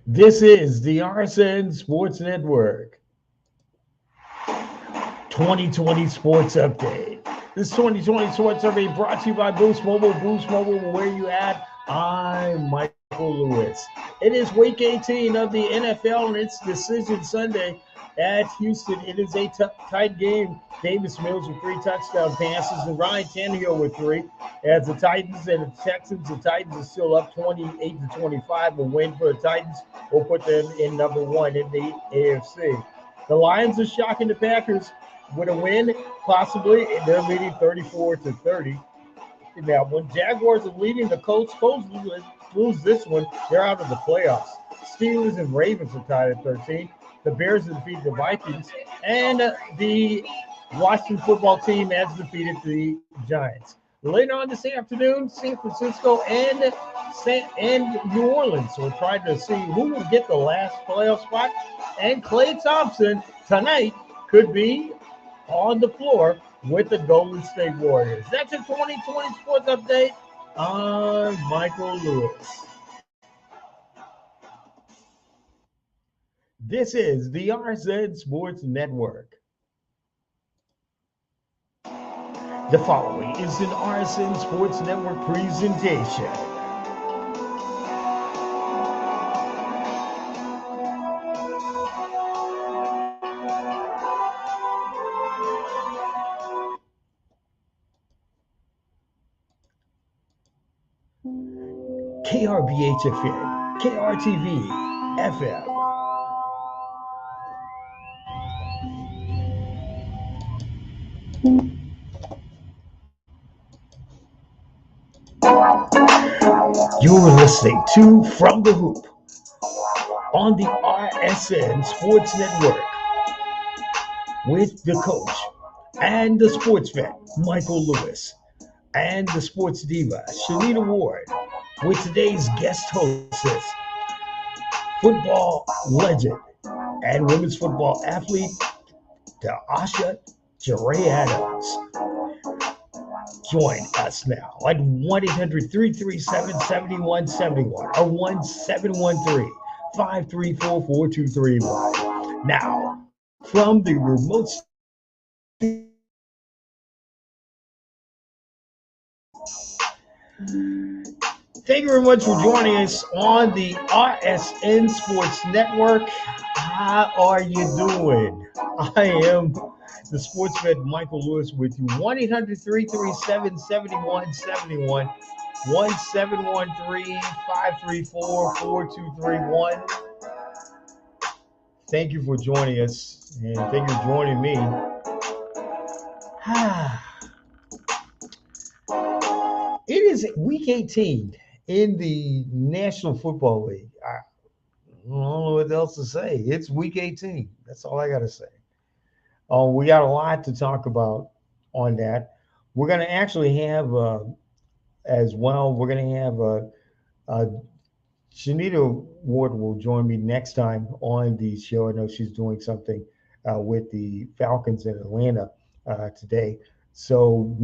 This is the RSN Sports Network 2020 Sports Update. This 2020 Sports Update brought to you by Boost Mobile. Boost Mobile, where you at? I'm Michael Lewis. It is week 18 of the NFL, and it's Decision Sunday at Houston. It is a tight game. Davis Mills with 3 touchdown passes, and Ryan Tannehill with 3. As the Titans and the Texans, the Titans are still up 28-25. A win for the Titans will put them in number 1 in the AFC. The Lions are shocking the Packers with a win, possibly. They're leading 34-30. Now, when Jaguars are leading the Colts lose this one, they're out of the playoffs. Steelers and Ravens are tied at 13. The Bears have defeated the Vikings, and the Washington football team has defeated the Giants. Later on this afternoon, San Francisco and New Orleans. So we're trying to see who will get the last playoff spot. And Klay Thompson tonight could be on the floor with the Golden State Warriors. That's a 2020 Sports Update. I'm Michael Lewis. This is the RSN Sports Network. The following is an RSN Sports Network presentation. KRBHFN, KRTV, FM. You're listening to From the Hoop on the RSN Sports Network with the coach and the sports vet, Michael Lewis, and the sports diva, Shanita Ward, with today's guest hostess, football legend and women's football athlete, Asha Jere Adams. Join us now at 1-800-337-7171 or 1-713-534-4231. Now, from the remote thank you very much for joining us on the RSN Sports Network. How are you doing? I am the sports vet Michael Lewis with you. 1-800-337-7171, 1-713-534-4231. Thank you for joining us, and thank you for joining me. It is week 18 in the National Football League. I don't know what else to say. It's week 18. That's all I got to say. We got a lot to talk about on that. We're going to actually have, as well, we're going to have Shanita Ward will join me next time on the show. I know she's doing something with the Falcons in Atlanta today, so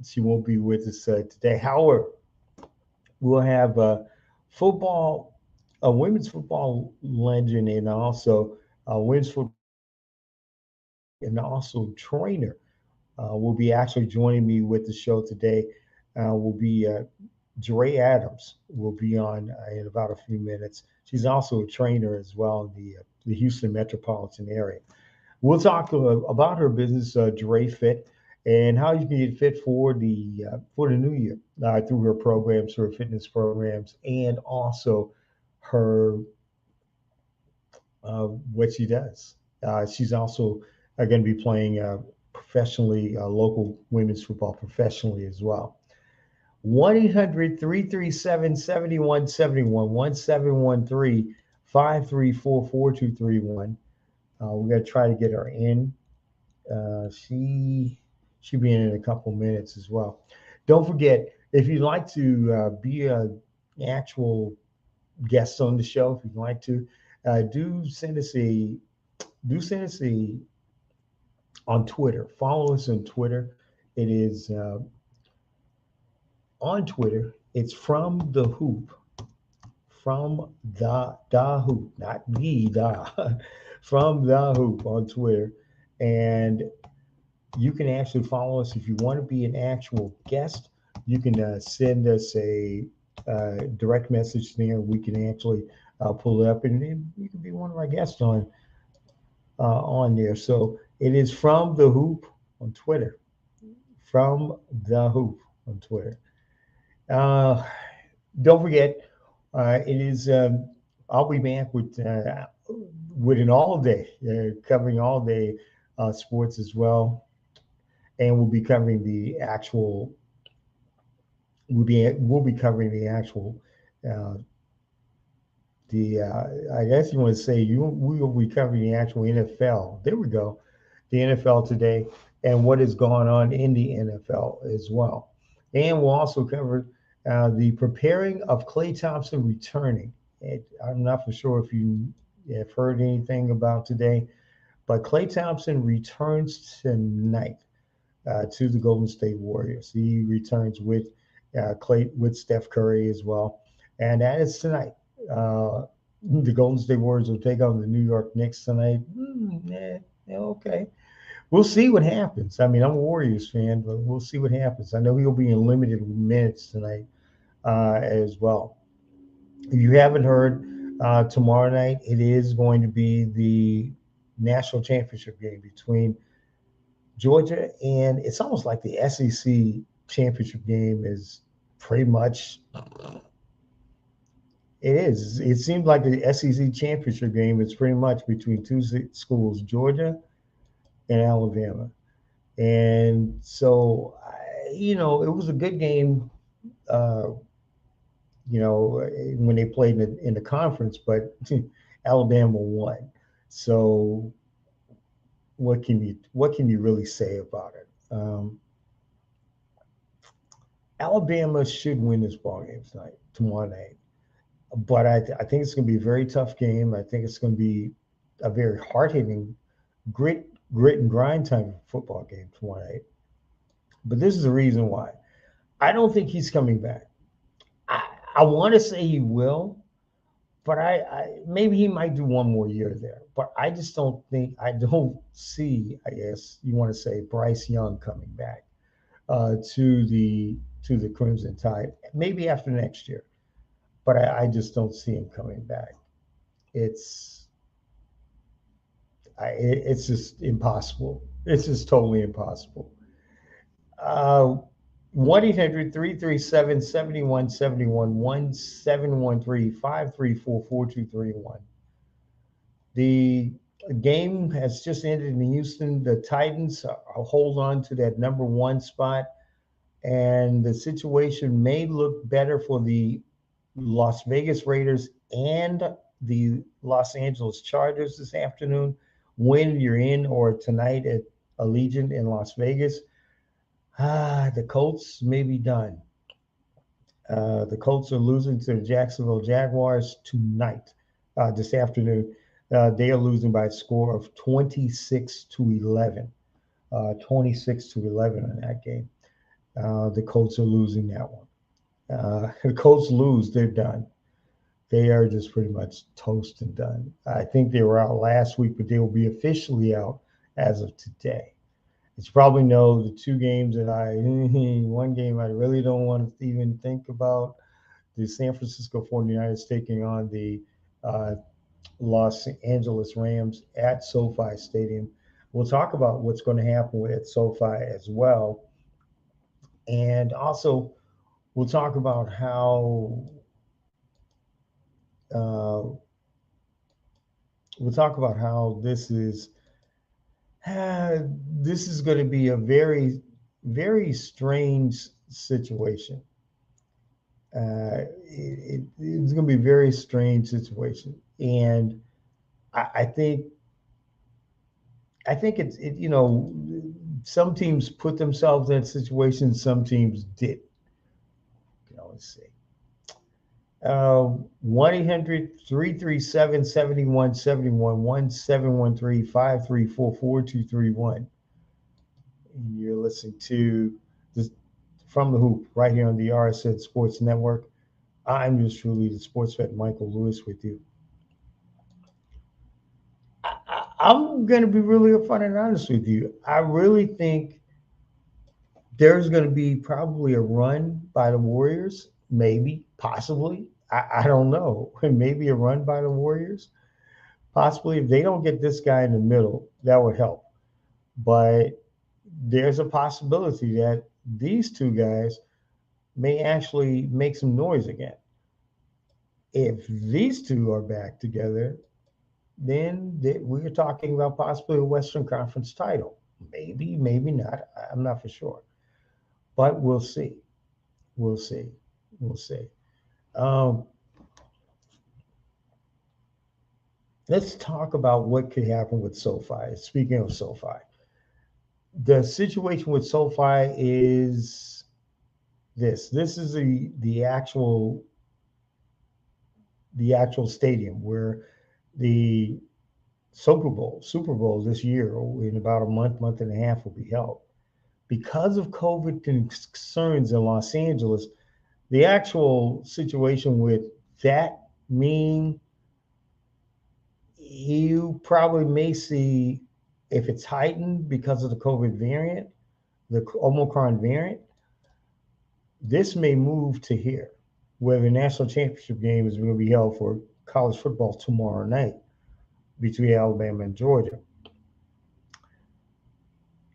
she won't be with us today. However, we'll have a women's football legend, and also women's football and also trainer will be actually joining me with the show today. Will be Jere Adams will be on in about a few minutes. She's also a trainer as well in the Houston metropolitan area. We'll talk about her business, Jere Fit, and how you can get fit for the new year through her programs, her fitness programs, and also her what she does. She's also going to be playing professionally, local women's football professionally as well. 1-800-337-7171, 1-713-534-4231. We're going to try to get her in. She'll be in a couple minutes as well. Don't forget, if you'd like to be an actual guest on the show, if you'd like to, do send us a on Twitter. Follow us on Twitter. It is on Twitter. It's From the Hoop. from the hoop, not the from the hoop on Twitter. And you can actually follow us if you want to be an actual guest. You can send us a direct message there. We can actually pull it up, and you can be one of our guests on there. So it is from the hoop on Twitter. From the hoop on Twitter. Uh, don't forget, it is. I'll be back with an all day, covering all day sports as well, and we'll be covering the actual. We'll be covering the actual. Uh, the I guess you want to say we will be covering the actual NFL. There we go, the NFL today and what is going on in the NFL as well. And we'll also cover the preparing of Klay Thompson returning. I'm not for sure if you have heard anything about today, but Klay Thompson returns tonight to the Golden State Warriors. He returns with Steph Curry as well, and that is tonight. The Golden State Warriors will take on the New York Knicks tonight. Okay. We'll see what happens. I mean, I'm a Warriors fan, but we'll see what happens. I know he'll be in limited minutes tonight as well. If you haven't heard, tomorrow night it is going to be the national championship game between Georgia, and it's almost like the SEC championship game is pretty much. It is. It seems like the SEC championship game is pretty much between two schools, Georgia and Alabama. And so, it was a good game, uh, when they played in the conference, but Alabama won. So, what can you really say about it? Alabama should win this ball game tonight, tomorrow night. But I think it's going to be a very tough game. I think it's going to be a very hard-hitting, grit and grind type of football game tomorrow night. But this is the reason why. I don't think he's coming back. I want to say he will, but maybe he might do one more year there. But I don't see, I guess you want to say, Bryce Young coming back to the Crimson Tide, maybe after next year. But I just don't see him coming back. It's it's just impossible. It's just totally impossible. Uh, 1-800-337-7171, 1-713-534-4231. The game has just ended in Houston. The Titans hold on to that number one spot, and the situation may look better for the Las Vegas Raiders and the Los Angeles Chargers this afternoon when you're in or tonight at Allegiant in Las Vegas. The Colts may be done. The Colts are losing to the Jacksonville Jaguars tonight, this afternoon. They are losing by a score of 26-11. 26-11 in that game. The Colts are losing that one. The Colts lose, they're done. They are just pretty much toast and done. I think they were out last week, but they will be officially out as of today. As you probably know, the two games that one game I really don't want to even think about, the San Francisco 49ers taking on the Los Angeles Rams at SoFi Stadium. We'll talk about what's going to happen at SoFi as well. And also, we'll talk about how this is going to be a very, very strange situation. It's going to be a very strange situation, and I think some teams put themselves in that situation, some teams did. Let's see. 1-800-337-7171, 1-713-534-4231. And you're listening to this From the Hoop right here on the RSN Sports Network. I'm just truly the sports vet Michael Lewis with you. I'm going to be really upfront and honest with you. I really think there's going to be probably a run by the Warriors, maybe, possibly. I don't know. Maybe a run by the Warriors, possibly. If they don't get this guy in the middle, that would help. But there's a possibility that these two guys may actually make some noise again. If these two are back together, then we're talking about possibly a Western Conference title. Maybe, maybe not. I'm not for sure. But we'll see. We'll see. We'll see. Um, let's talk about what could happen with SoFi. Speaking of SoFi, the situation with SoFi is this. This is the actual stadium where the Super Bowl this year, in about a month and a half, will be held. Because of COVID concerns in Los Angeles, the actual situation with that mean you probably may see, if it's heightened because of the COVID variant, the Omicron variant, this may move to here, where the national championship game is going to be held for college football tomorrow night between Alabama and Georgia.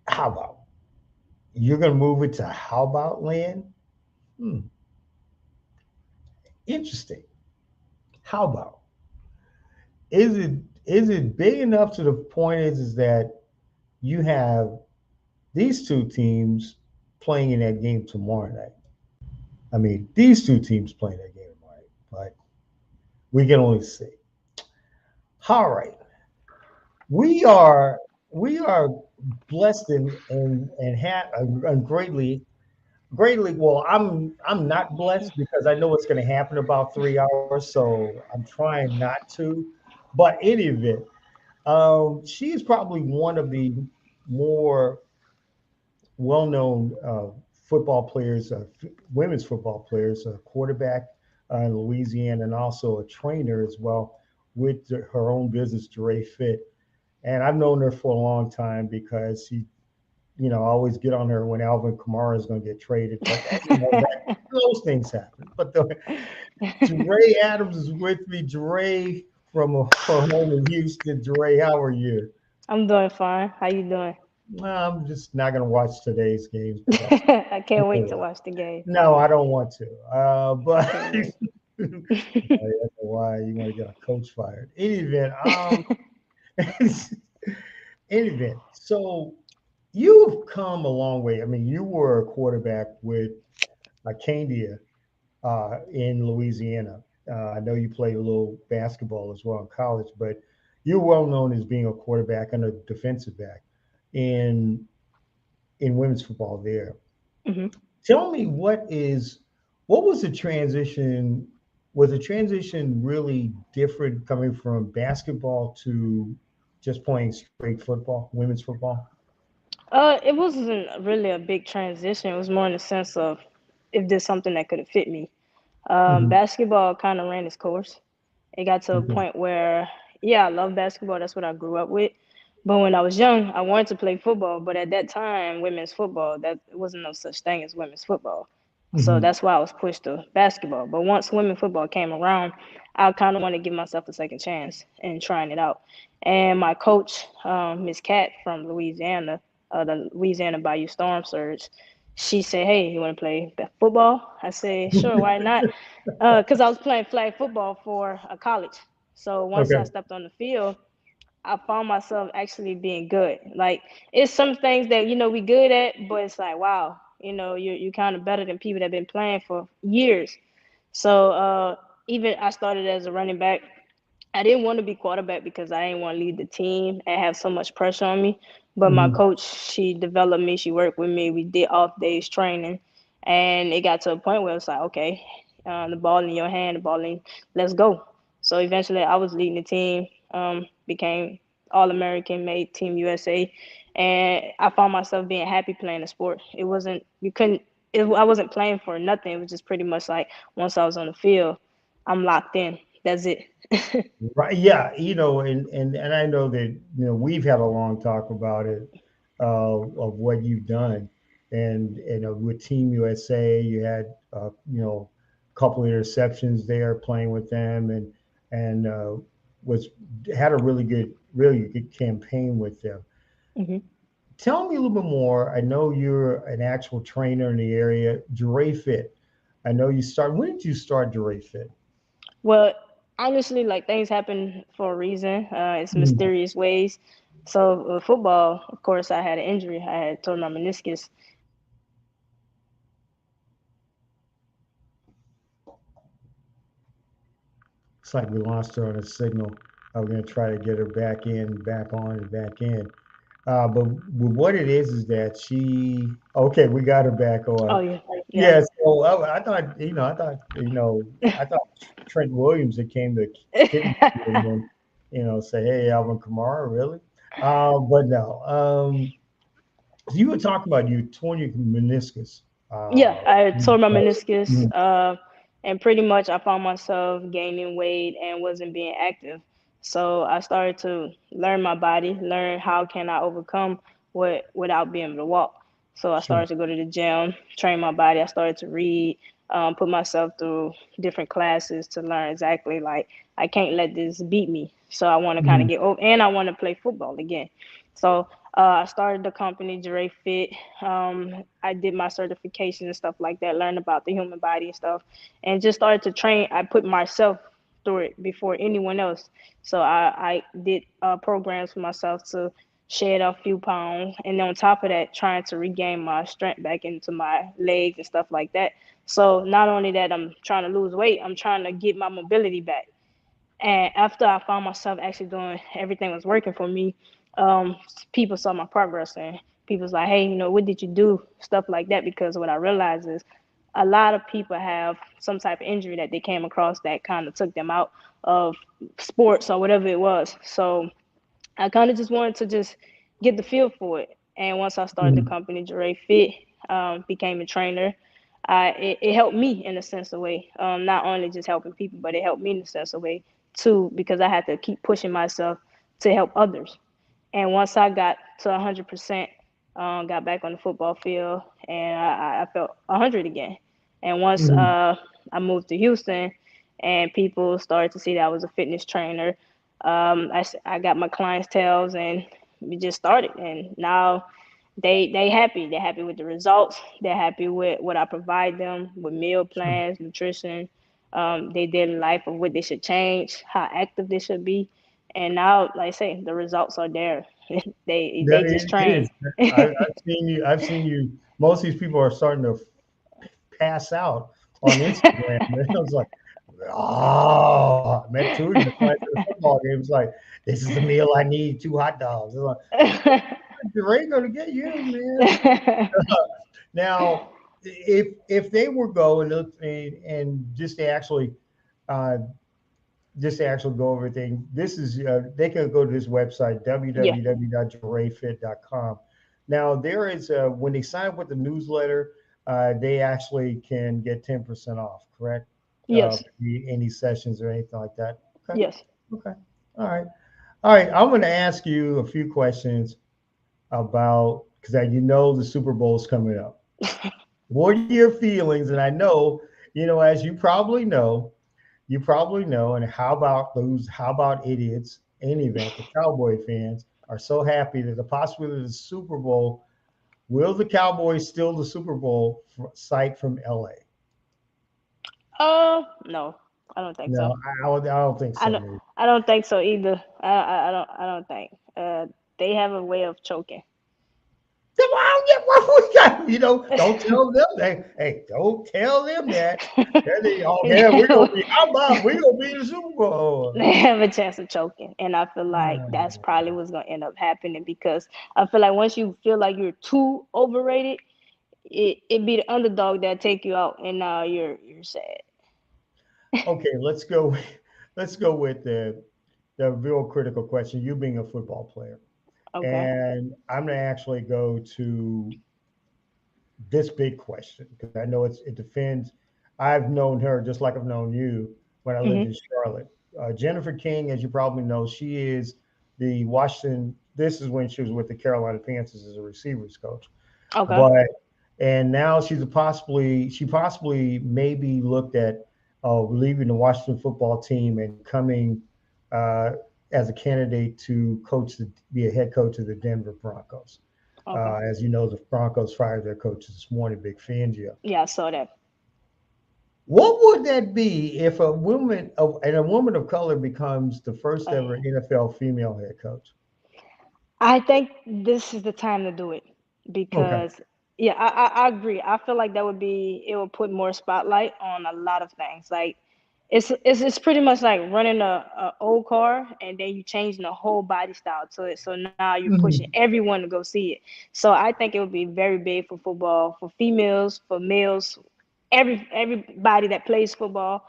How about you're going to move it to how about land? Hmm, interesting. How about is it big enough to the point is that you have these two teams playing in that game tomorrow night? I mean, these two teams playing that game tomorrow night, but we can only see. All right, we are we are blessed and greatly. Well, I'm not blessed because I know what's going to happen in about 3 hours, so I'm trying not to. But in any event, she is probably one of the more well-known football players, women's football players, a quarterback in Louisiana, and also a trainer as well with her own business, Dre Fit. And I've known her for a long time because I always get on her when Alvin Kamara is going to get traded. But those things happen. But Dre Adams is with me. Dre from her home in Houston. Dre, how are you? I'm doing fine. How you doing? Well, I'm just not going to watch today's games because I can't wait to watch the game. no, I don't want to. I But can't wait. I don't know why you want to get a coach fired. In any event, in any event, so you've come a long way. I mean, you were a quarterback with Acadia in Louisiana. I know you played a little basketball as well in college, but you're well known as being a quarterback and a defensive back in in women's football there. hmm Tell me what was the transition? Was the transition really different coming from basketball to just playing straight football, women's football? it wasn't really a big transition. It was more in the sense of if there's something that could have fit me. Hmm. Basketball kind of ran its course. It got to a Okay. point where, yeah, I love basketball. That's what I grew up with. But when I was young, I wanted to play football. But at that time, women's football, that wasn't no such thing as women's football. So Hmm. that's why I was pushed to basketball. But once women football came around, I kind of want to give myself a second chance and trying it out. And my coach, Miss Cat from Louisiana, the Louisiana Bayou Storm Surge, she said, "Hey, you want to play football?" I said, "Sure, why not?" Because I was playing flag football for a college. So once I Okay. stepped on the field, I found myself actually being good. Like it's some things that we good at, but it's like wow, you're kind of better than people that have been playing for years. So even I started as a running back. I didn't want to be quarterback because I didn't want to lead the team and have so much pressure on me. But my Hmm. coach, she developed me. She worked with me. We did off days training, and it got to a point where it's like, okay, the ball in your hand, the ball in, let's go. So eventually, I was leading the team. Became All American, made Team USA, and I found myself being happy playing the sport. It wasn't you couldn't. I wasn't playing for nothing. It was just pretty much like once I was on the field, I'm locked in. That's it. Right. Yeah. And I know that, we've had a long talk about it, of what you've done. And with Team USA, you had, a couple of interceptions there playing with them, and was had a really good campaign with them. Hmm. Tell me a little bit more. I know you're an actual trainer in the area, Duray Fit. I know you start. When did you start Duray Fit? Well, honestly, like things happen for a reason. It's Mm. mysterious ways. So football, of course, I had an injury. I had torn my meniscus, Looks like we lost her on a signal. We're going to try to get her back in, back on, and back in. But what it is that okay, we got her back oh on. yeah, yeah. Yeah, so I thought Trent Williams that came to kidnap you and then, say, hey, Alvin Kamara, really? But no. So you were talking about you torn your meniscus. Yeah, Uh, I tore my meniscus, mm, and pretty much I found myself gaining weight and wasn't being active. So I started to learn my body, learn how can I overcome what without being able to walk. So I sure. started to go to the gym, train my body. I started to read, put myself through different classes to learn exactly like I can't let this beat me. So I want to kind of Mm, get over, and I want to play football again. So I started the company Dre Fit. I did my certification and stuff like that, learned about the human body and stuff, and just started to train. I put myself through it before anyone else. So I did programs for myself to shed a few pounds, and then on top of that, trying to regain my strength back into my legs and stuff like that. So not only that, I'm trying to lose weight, I'm trying to get my mobility back. And after I found myself actually doing everything was working for me, um, people saw my progress and people was like, hey, what did you do? Stuff like that. Because what I realized is a lot of people have some type of injury that they came across that kind of took them out of sports or whatever it was. So I kind of just wanted to just get the feel for it. And once I started the mm, company, Jure Fit, became a trainer. It helped me in a sense of way, not only just helping people, but it helped me in a sense of way too, because I had to keep pushing myself to help others. And once I got to 100%, got back on the football field, and I felt 100 again. And once mm. I moved to Houston, and people started to see that I was a fitness trainer, I got my clientele, and we just started. And now they happy. They're happy with the results. They're happy with what I provide them with meal Sure. plans, nutrition, their daily life of what they should change, how active they should be. And now, like I say, the results are there. Yeah, They just it train. is. I've seen you. I've seen you. Most of these people are starting to pass out on Instagram. And I was like, oh, I met two of them at the football game. It was like, this is the meal I need, two hot dogs. I was like, Ray gonna get you, man. Now, if they were going and uh, just to actually go over everything, this is they can go to this website Yeah. www.jarayfit.com. Now there is when they sign up with the newsletter, they actually can get 10% off. Correct? Yes. Any sessions or anything like that. Okay. Yes. Okay. All right. All right. I'm going to ask you a few questions about because the Super Bowl is coming up. What are your feelings? And I know, as you probably know, and how about idiots, in any event, the Cowboy fans are so happy that the possibility of the Super Bowl, will the Cowboys steal the Super Bowl site from LA? No, I don't think so. No, I don't think I so, don't. maybe. I don't think so either. I don't. I don't think. They have a way of choking. Come on, get what we got. Don't tell them that. Hey, don't tell them that. Oh, yeah, we're gonna be. How about we're gonna be in the Super Bowl? They have a chance of choking, and I feel like that's probably what's gonna end up happening because I feel like once you feel like you're too overrated, it be the underdog that take you out, and now you're sad. Okay, let's go. Let's go with the real critical question. You being a football player, Okay. and I'm going to actually go to this big question because I know it defends. I've known her just like I've known you when I lived Hmm. in Charlotte. Jennifer King, as you probably know, she is the Washington. This is when she was with the Carolina Panthers as a receivers coach, Okay. but and now she possibly maybe looked at leaving the Washington football team and coming uh, as a candidate to be a head coach of the Denver Broncos. Okay. As you know, the Broncos fired their coach this morning, Big Fangio. Yeah, I saw that. What would that be if a woman of color becomes the first Uh, ever NFL female head coach? I think this is the time to do it Okay. because, yeah, I agree. I feel like that would be it would put more spotlight on a lot of things. Like it's pretty much like running a old car and then you changing the whole body style to it. So now you're pushing Mhm. everyone to go see it. So I think it would be very big for football, for females, for males, everybody that plays football.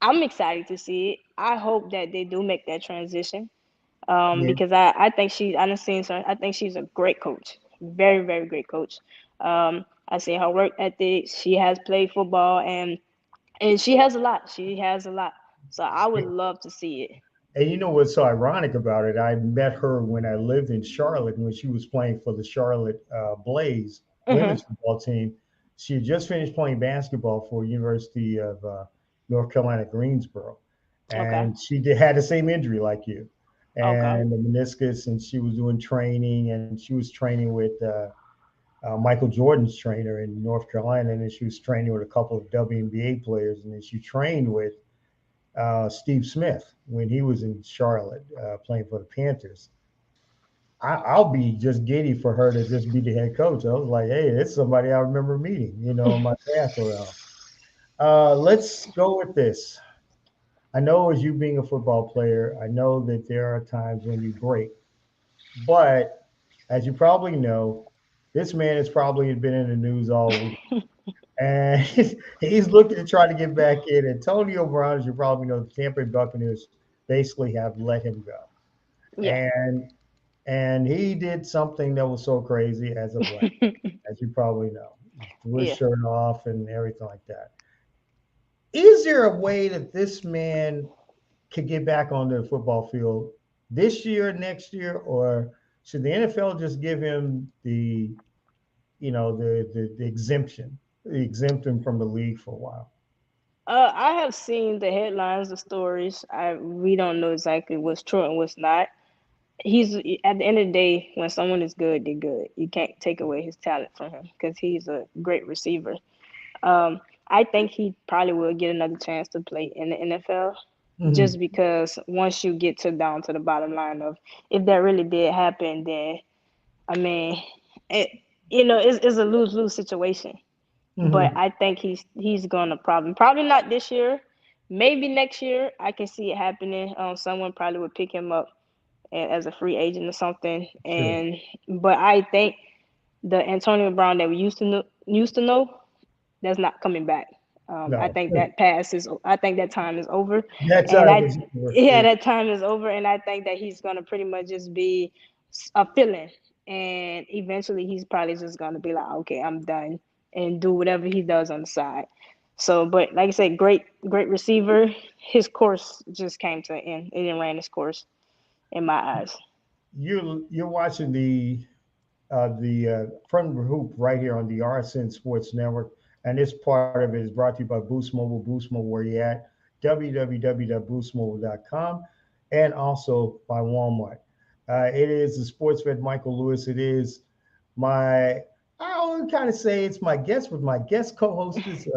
I'm excited to see it. I hope that they do make that transition Yeah. because I think I done seen her. I think she's a great coach, very very great coach. I see her work ethic. She has played football and she has a lot. She has a lot. So I would love to see it. And you know what's so ironic about it? I met her when I lived in Charlotte when she was playing for the Charlotte Blaze Hmm. women's football team. She had just finished playing basketball for University of North Carolina Greensboro, Okay. and had the same injury like you, Okay. and the meniscus, and she was doing training, and she was training with Michael Jordan's trainer in North Carolina, and then she was training with a couple of WNBA players, and then she trained with Steve Smith when he was in Charlotte playing for the Panthers. I'll be just giddy for her to just be the head coach. I was like, hey, it's somebody I remember meeting, on my path around. Let's go with this. I know as you being a football player, I know that there are times when you break, but as you probably know, this man has probably been in the news all week. And he's looking to try to get back in. Antonio Brown, as you probably know, the Tampa Bay Buccaneers basically have let him go. Yeah. And he did something that was so crazy as a black, as you probably know. He threw his Yeah. shirt off and everything like that. Is there a way that this man could get back onto the football field this year, next year, or should the NFL just give him the exemption, exempt him from the league for a while? I have seen the headlines, the stories. We don't know exactly what's true and what's not. He's at the end of the day, when someone is good, they're good. You can't take away his talent from him because he's a great receiver. I think he probably will get another chance to play in the NFL Hmm. just because once you get to down to the bottom line of if that really did happen, then I mean, it it's a lose lose situation. But Hmm. I think he's gonna probably not this year, maybe next year. I can see it happening. Someone probably would pick him up as a free agent or something. Sure. But I think the Antonio Brown that we used to know that's not coming back. I No, think that passes. I think that time is over, that and time I is over. yeah, that time is over, and I think that he's gonna pretty much just be a fill-in, and eventually he's probably just gonna be like, okay, I'm done, and do whatever he does on the side. So, but like I said, great receiver. His course just came to an end. It didn't ran its course in my eyes. You're watching the front of the hoop right here on the RSN Sports Network, and this part of it is brought to you by Boost Mobile. Boost Mobile, where you at? www.boostmobile.com, and also by Walmart. It is the sports vet Michael Lewis. It is my I would kind of say it's my guest, but my guest co-host is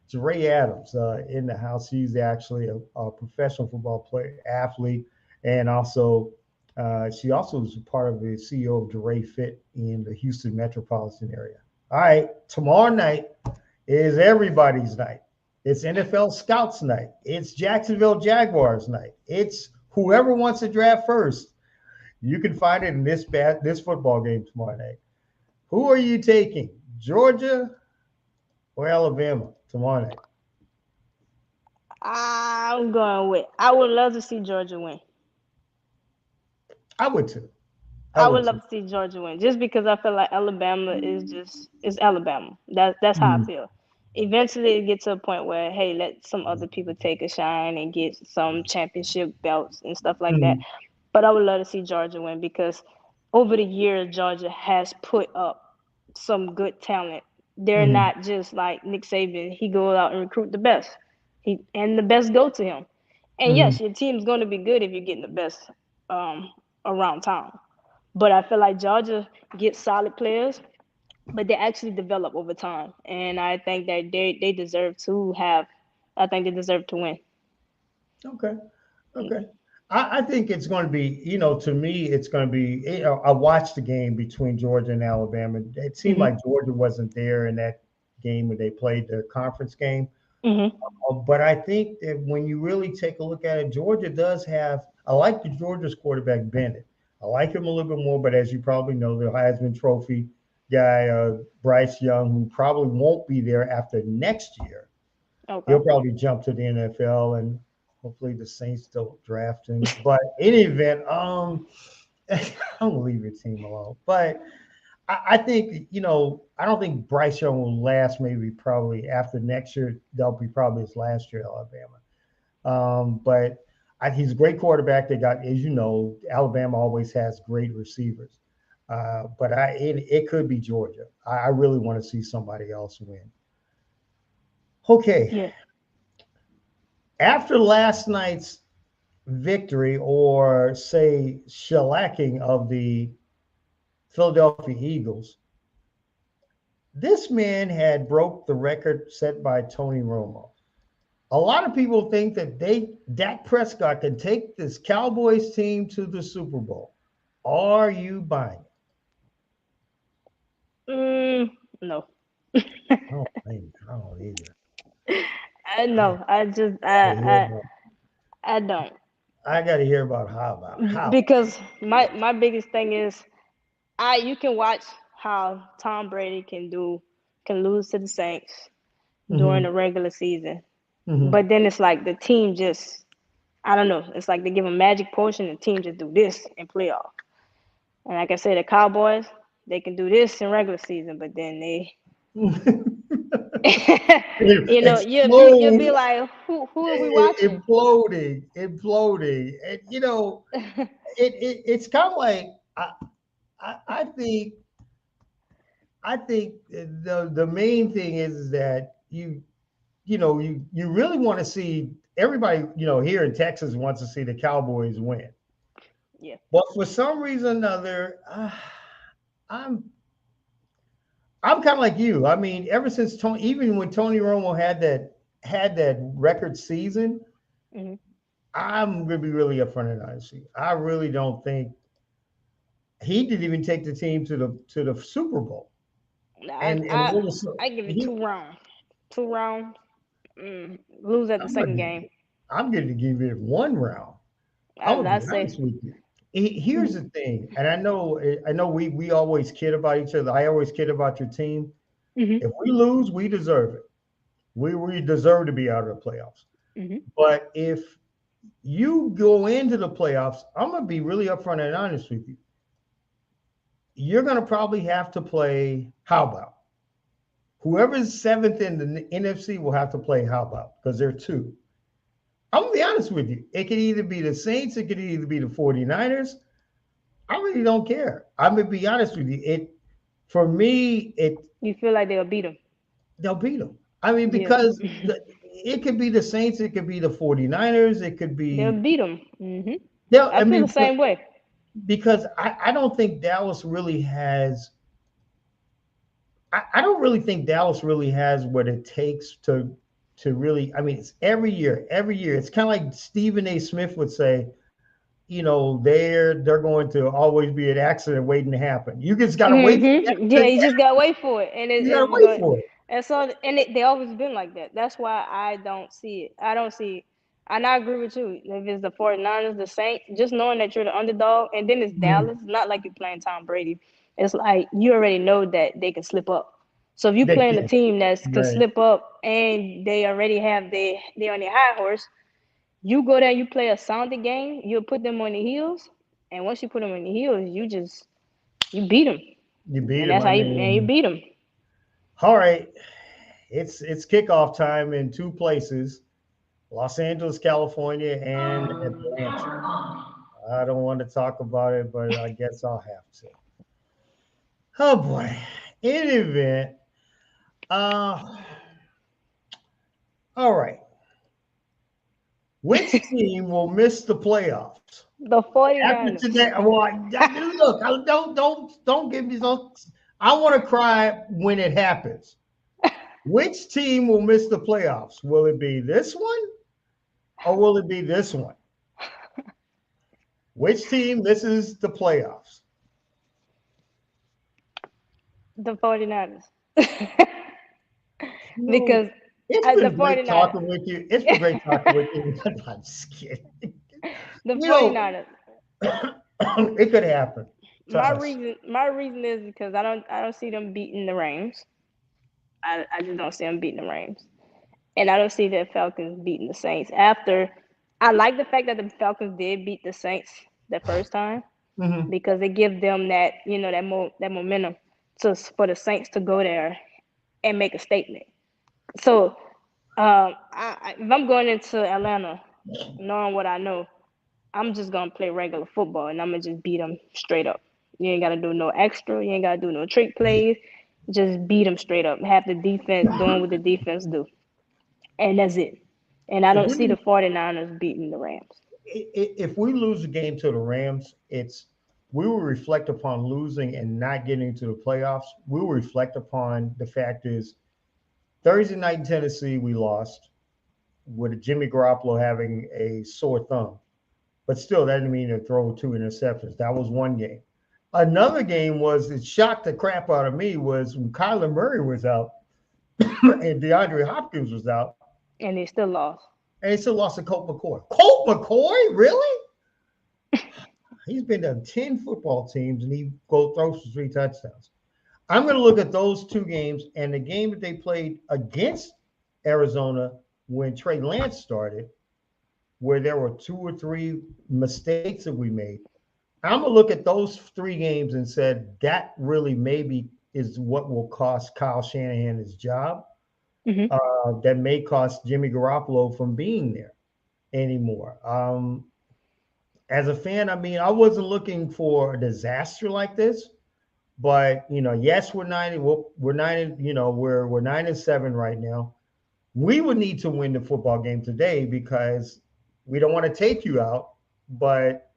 Dre Adams in the house. He's actually a professional football player, athlete, and also she also is a part of the CEO of Dre Fit in the Houston metropolitan area. All right, tomorrow night is everybody's night. It's NFL Scouts night. It's Jacksonville Jaguars night. It's whoever wants to draft first. You can find it in this football game tomorrow night. Who are you taking, Georgia or Alabama tomorrow night? I'm going with. I would love to see Georgia win. I would too. I Hell would of love to see Georgia win, just because I feel like Alabama is Alabama. That's how I mm, feel. Eventually, it gets to a point where, hey, let some other people take a shine and get some championship belts and stuff like that. mm, But I would love to see Georgia win, because over the years, Georgia has put up some good talent. They're mm, not just like Nick Saban. He goes out and recruit the best. And the best go to him. And mm. yes, your team's going to be good if you're getting the best um, around town. But I feel like Georgia gets solid players, but they actually develop over time. And I think that they deserve to have. I think they deserve to win. Okay. Okay. I think it's going to be, to me, it's going to be. I watched the game between Georgia and Alabama. It seemed Mhm. like Georgia wasn't there in that game when they played the conference game. Mhm. But I think that when you really take a look at it, Georgia does have. I like the Georgia's quarterback Bennett. I like him a little bit more, but as you probably know, the Heisman Trophy guy Bryce Young, who probably won't be there after next year. Okay. He'll probably jump to the NFL, and hopefully the Saints don't draft him. But in any event, I'm gonna leave your team alone. But I think, I don't think Bryce Young will last. Maybe probably after next year, that'll be probably his last year at Alabama. But he's a great quarterback. They got, as you know, Alabama always has great receivers. But it could be Georgia. I really want to see somebody else win. Okay, Yeah. after last night's victory, or say shellacking of the Philadelphia Eagles, this man had broke the record set by Tony Romo. A lot of people think that Dak Prescott can take this Cowboys team to the Super Bowl. Are you buying it? No. I don't think I don't either. I I no. I just gotta hear about I don't, I gotta hear about how. because my biggest thing is, you can watch how Tom Brady can lose to the Saints during Hmm. the regular season, Hmm. but then it's like the team just, I don't know. It's like they give a magic potion, and the team just do this in playoff. And like I said, the Cowboys, they can do this in regular season, but then they, you'll be Explode, like, who are we watching? imploding, and it's kind of like I think the main thing is that you really want to see everybody, here in Texas wants to see the Cowboys win. Yeah. But for some reason or another, I'm I'm kind of like you. I mean, ever since Tony, even when Tony Romo had that record season, Hmm. I'm gonna be really upfront and honest. I really don't think he didn't even take the team to the Super Bowl. I And I it was I give it he. 2 rounds. 2 rounds. Lose at the I'm gonna second game. I'm going to give it one round. I'm gonna I be say. honest with you. Here's Mhm. the thing, and I know we always kid about each other. I always kid about your team. Mhm. If we lose, we deserve it. We deserve to be out of the playoffs. Mhm. But if you go into the playoffs, I'm gonna be really upfront and honest with you. You're gonna probably have to play. How about whoever's seventh in the NFC will have to play? How about, because there are two. I'm gonna be honest with you. It could either be the Saints, it could either be the 49ers. I really don't care. I'm gonna be honest with you. For me, You feel like they'll beat them? they'll beat them. I mean, Yeah. because it could be the Saints, it could be the 49ers, it could They'll be beat them. Mhm. they'll I I feel mean, the same way. because I don't think Dallas really has. I don't really think Dallas really has what it takes to really. I mean, it's every year. It's kind of like Stephen A. Smith would say. They're going to always be an accident waiting to happen. You just got to wait for the Yeah, accident you to just happen. gotta wait for it, and You got to it's wait going. for it. And so, they always been like that. That's why I don't see it. I don't see it. And I agree with you. If it's the 49ers, the Saints, just knowing that you're the underdog, and then it's Mhm. Dallas, not like you're playing Tom Brady. It's like you already know that they can slip up. So if you They playing a can. team that can Right. slip up, and they already have they on their high horse, you go there, you play a sounded game, you'll put them on the heels. And once you put them in the heels, you beat them, You beat and them. that's I how you mean, beat them. all right. It's kickoff time in two places: Los Angeles, California, and Atlanta. I don't want to talk about it, but I guess I'll have to. Oh boy. In any event, uh, all right. Which team will miss the playoffs The after 49ers. today? Well, look, don't give me so. I want to cry when it happens. Which team will miss the playoffs? Will it be this one or will it be this one? Which team misses the playoffs? The 49ers. You know, Because it's the been great 49ers. talking with you. It's been great talking with you. I'm just kidding. The You know, 49ers. it could happen to My us. reason my reason is because I don't see them beating the Rams. I just don't see them beating the Rams. And I don't see the Falcons beating the Saints. After I like the fact that the Falcons did beat the Saints the first time Hmm. because it gives them that, that momentum for the Saints to go there and make a statement. So if I'm going into Atlanta, knowing what I know, I'm just gonna play regular football and I'm gonna just beat them straight up. You ain't gotta do no extra. You ain't gotta do no trick plays. Just beat them straight up. Have the defense doing what the defense do, and that's it. And I If don't see the we 49ers beating the Rams. if we lose the game to the Rams, it's we will reflect upon losing and not getting to the playoffs. We will reflect upon the fact is Thursday night in Tennessee we lost with Jimmy Garoppolo having a sore thumb, but still that didn't mean to throw two interceptions. That was one game. Another game was it shocked the crap out of me was when Kyler Murray was out and DeAndre Hopkins was out, And they still lost. and they still lost to Colt McCoy. Colt McCoy, really? He's been to 10 football teams and he go throws for three touchdowns. I'm going to look at those two games and the game that they played against Arizona when Trey Lance started, where there were two or three mistakes that we made. I'm going to look at those three games and said that really maybe is what will cost Kyle Shanahan his job. Hmm. That may cost Jimmy Garoppolo from being there anymore. As a fan, I mean, I wasn't looking for a disaster like this, but yes, we're 9 and we're 9-7 right now. We would need to win the football game today because we don't want to take you out. But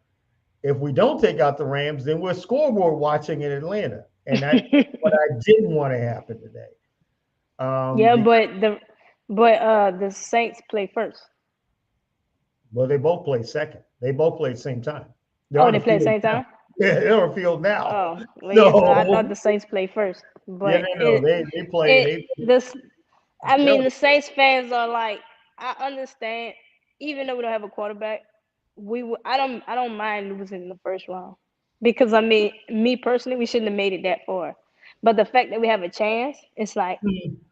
if we don't take out the Rams, then we're scoreboard watching in Atlanta, and that's what I didn't want to happen today. Yeah, Because, but the Saints play first. well, they both play second. They both play at the same time. They're Oh, on they the play at the field same now. time. Yeah, they're on the field now. Oh, well, yeah. So I thought So the Saints play first, yeah, but no, they play. it They this. I they're mean, the Saints fans are like, I understand. Even though we don't have a quarterback, I don't mind losing in the first round because I mean, me personally, we shouldn't have made it that far. But the fact that we have a chance, it's like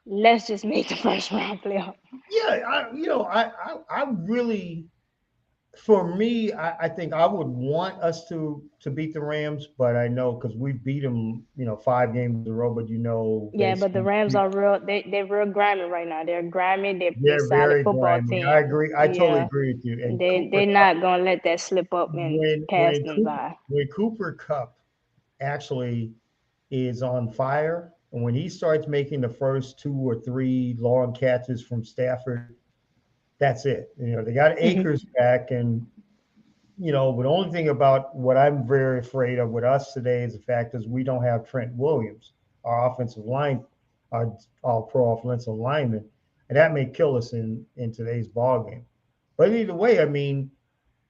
let's just make the first round playoff. yeah. I really for me, I think I would want us to beat the Rams, but I know because we beat them, 5 games in a row. But Yeah, but the Rams are real. They're real grimy right now. They're grimy. They're they're solid very football grimy. I team. agree. I totally Yeah, agree with you. And they're Cooper Cup, not gonna let that slip up and pass them by. When Cooper Cup actually is on fire, and when he starts making the first two or three long catches from Stafford, that's it. They got Hmm. Akers back, and but the only thing about what I'm very afraid of with us today is the fact is we don't have Trent Williams, our offensive line, our all pro offensive lineman, and that may kill us in today's ball game. But either way, I mean,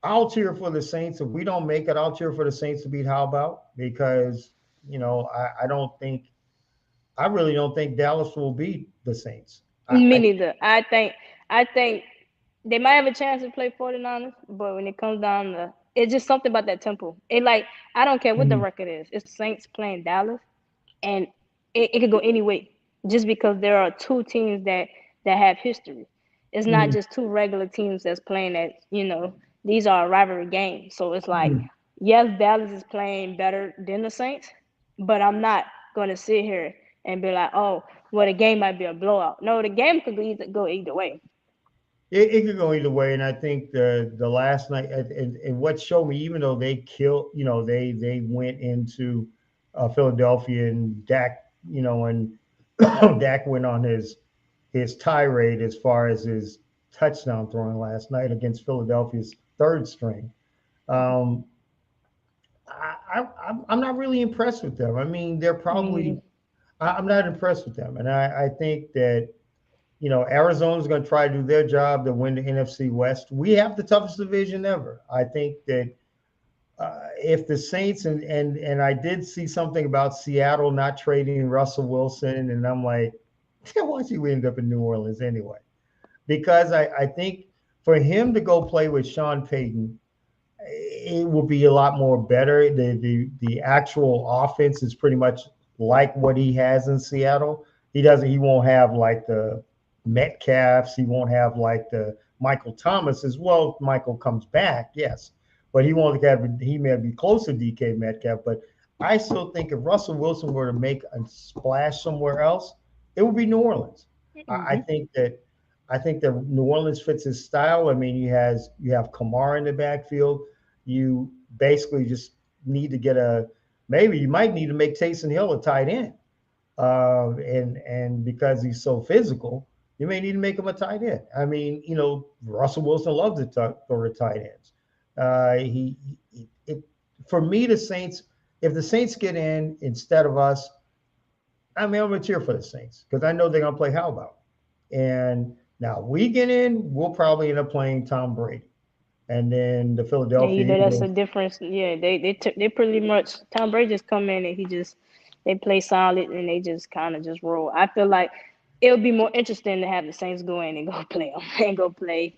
I'll cheer for the Saints. If we don't make it, I'll cheer for the Saints to beat How about because I don't think I really don't think Dallas will beat the Saints. Me I neither. I think they might have a chance to play 49ers, but when it comes down to it's just something about that tempo. It like I don't care what the Mhm, record is. It's the Saints playing Dallas, and it could go any way. Just because there are two teams that have history. It's not mhm, just two regular teams that's playing at, these are rivalry games. So it's like mhm. Yes, Dallas is playing better than the Saints, but I'm not going to sit here and be like, oh, well, the game might be a blowout. No, the game could go either way. It could go either way, and I think the last night and what showed me, even though they killed, they went into Philadelphia and Dak, and Dak went on his tirade as far as his touchdown throwing last night against Philadelphia's third string. Um, I'm not really impressed with them. I mean, they're Mm, probably I'm not impressed with them, and I think that Arizona's going to try to do their job to win the NFC West. We have the toughest division ever. I think that if the Saints and I did see something about Seattle not trading Russell Wilson, and I'm like, why don't you end up in New Orleans anyway? Because I think for him to go play with Sean Payton, it will be a lot more better. The actual offense is pretty much like what he has in Seattle. He won't have like the Metcalfs. He won't have like the Michael Thomas as well. Michael comes back, yes, but he may be close to DK Metcalf. But I still think if Russell Wilson were to make a splash somewhere else, it would be New Orleans. I mm-hmm. think that New Orleans fits his style. I mean, you have Kamara in the backfield. You basically just need to get maybe you might need to make Taysom Hill a tight end, and because he's so physical, you may need to make him a tight end. I mean, Russell Wilson loves to throw the tight ends. It for me, the Saints. If the Saints get in instead of us, I mean, I'm gonna cheer for the Saints because I know they're gonna play how about. And now we get in, we'll probably end up playing Tom Brady, and then the Yeah, Philadelphia that's a Eagles. difference. Yeah, they pretty much Tom Brady just come in and they play solid and they just kind of just roll. I feel like it would be more interesting to have the Saints go in and go play them and go play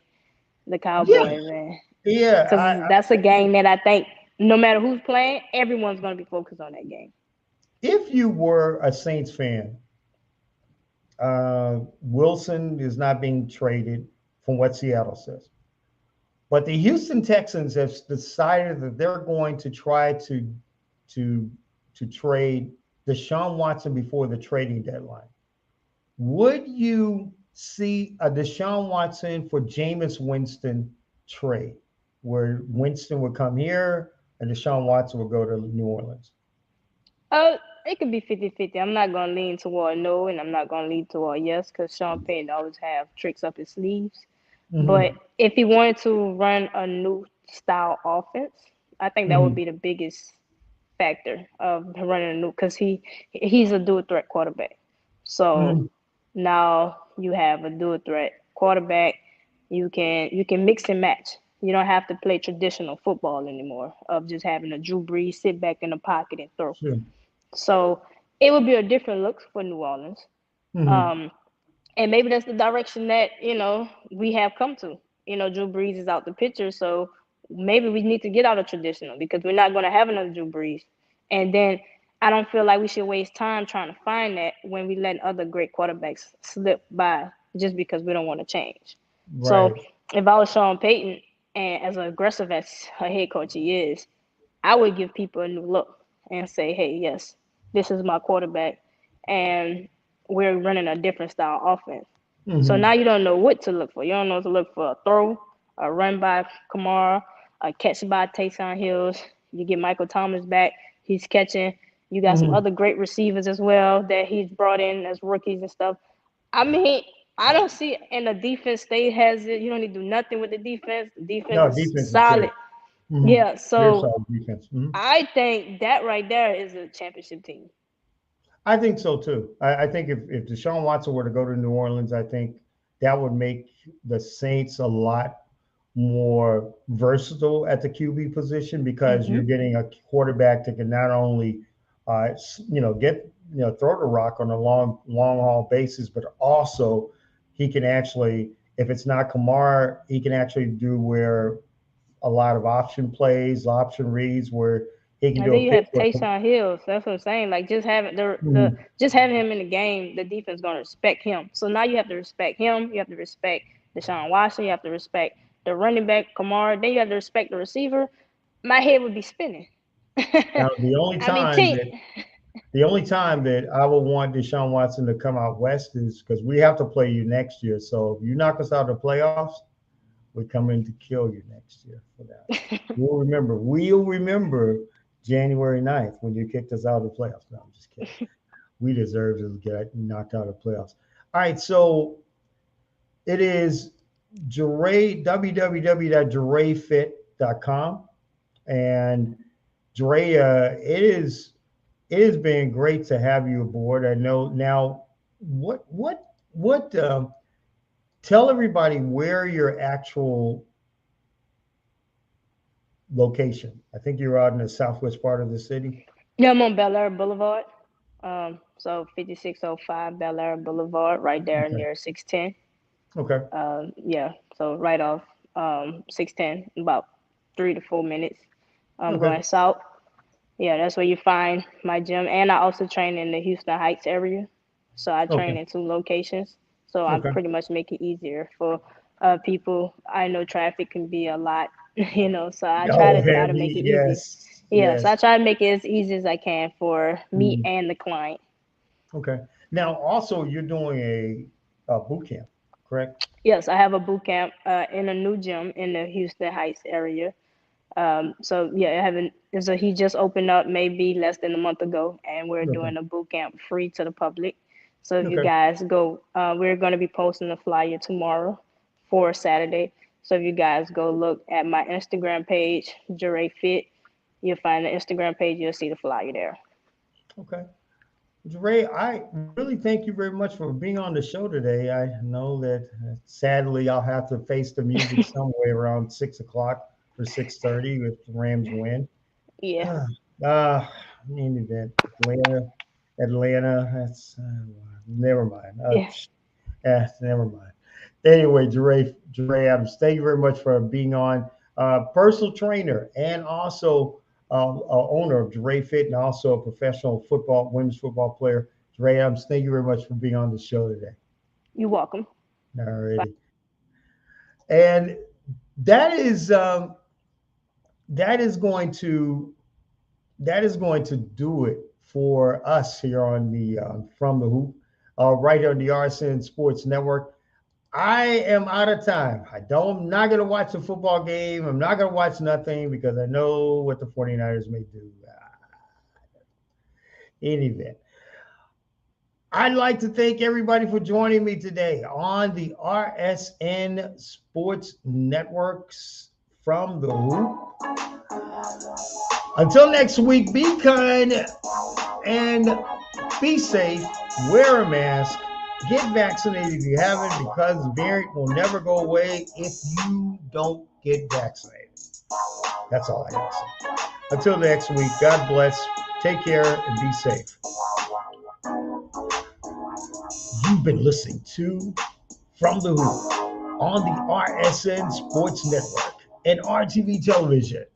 the Yeah, Cowboys, and yeah. because that's a game that I think no matter who's playing, everyone's gonna be focused on that game. If you were a Saints fan, Wilson is not being traded, from what Seattle says. But the Houston Texans have decided that they're going to try to to trade Deshaun Watson before the trading deadline. Would you see a Deshaun Watson for Jameis Winston trade, where Winston would come here and Deshaun Watson would go to New Orleans? It could be 50-50. I'm not gonna lean toward no, and I'm not gonna lean toward yes, because Sean Payton always have tricks up his sleeves. But Mm-hmm. if he wanted to run a new style offense, I think that would Mm-hmm. be the biggest factor of running a new, because he's a dual threat quarterback. So Mm-hmm. now you have a dual threat quarterback. You can mix and match. You don't have to play traditional football anymore of just having a Drew Brees sit back in the pocket and throw. Sure. So it would be a different look for New Orleans. Mm-hmm. Um, and maybe that's the direction that we have come to. Drew Brees is out the picture, so maybe we need to get out of traditional because we're not going to have another Drew Brees. And then I don't feel like we should waste time trying to find that when we let other great quarterbacks slip by just because we don't want to change. So Right. if I was Sean Payton, and as aggressive as a head coach he is, I would give people a new look and say, hey, yes, this is my quarterback, and we're running a different style offense. So Mm-hmm. now you don't know what to look for. You don't know what to look for: a throw, a run by Kamara, a catch by Taysom Hills. You get Michael Thomas back, he's catching. You got some Mm-hmm. other great receivers as well that he's brought in as rookies and stuff. I mean, I don't see it. And the defense state has it. You don't need to do nothing with the defense. The defense No, is defense is solid. great. Mm-hmm. Yeah, Very so solid defense. Mm-hmm. I think that right there is a championship team. I think so too. I think if Deshaun Watson were to go to New Orleans, I think that would make the Saints a lot more versatile at the QB position because Mm-hmm. you're getting a quarterback that can not only, get throw the rock on a long haul basis, but also he can actually, if it's not Kamara, he can actually do where a lot of option plays, option reads, where he can And do then a you pick. have Taysom Hills. That's what I'm saying. Like just having the Mhm. just having him in the game, the defense gonna respect him. So now you have to respect him. You have to respect Deshaun Watson. You have to respect the running back Kamara. Then you have to respect the receiver. My head would be spinning. Now, the only I mean, time that I would want Deshaun Watson to come out west is because we have to play you next year. So if you knock us out of the playoffs, we're coming to kill you next year for that. We'll remember January 9th when you kicked us out of the playoffs. No, I'm just kidding. We deserve to get knocked out of the playoffs. All right, so it is www.JareFit.com. And Dre, it has been great to have you aboard. I know now. What? Tell everybody where your actual location. I think you're out in the southwest part of the city. Yeah, I'm on Bel Air Boulevard. So 5605 Bel Air Boulevard, right there Okay. near 610. Okay. Yeah, so right off 610, about 3 to 4 minutes. Okay. Going south. Yeah, that's where you find my gym. And I also train in the Houston Heights area. So I Okay. train in 2 locations. So I Okay. pretty much make it easier for people. I know traffic can be a lot, so I Oh try man, to make we it easy. yes, Yeah, so I yes. try to make it as easy as I can for me Mhm. and the client. Okay. Now, also, you're doing a boot camp, correct? Yes, I have a boot camp in a new gym in the Houston Heights area. So yeah, I haven't. So he just opened up maybe less than a month ago, and we're Okay. doing a boot camp free to the public. So if you Okay. guys go, we're going to be posting a flyer tomorrow for Saturday. So if you guys go look at my Instagram page, Jure Fit, you'll find the Instagram page. You'll see the flyer there. Okay. Ray, I really thank you very much for being on the show today. I know that sadly I'll have to face the music somewhere around 6 o'clock or 6:30 if the Rams win. Yeah, Uh, in the event, Atlanta. That's never mind. yeah. Never mind. Anyway, Dre Adams, thank you very much for being on. Personal trainer and also owner of Dre Fit and also a professional women's football player. Dre Adams, thank you very much for being on the show today. You're welcome. Alrighty. And that is that is going to do it for us here on the From the Hoop, right on the RSN Sports Network. I am out of time. I'm not going to watch a football game. I'm not going to watch nothing because I know what the 49ers may do. In event. I'd like to thank everybody for joining me today on the RSN Sports Networks From the Hoop. Until next week, be kind and be safe. Wear a mask. Get vaccinated if you haven't, because the variant will never go away if you don't get vaccinated. That's all I got to say. Until next week, God bless. Take care and be safe. You've been listening to From the Hoop on the RSN Sports Network and RTV Television.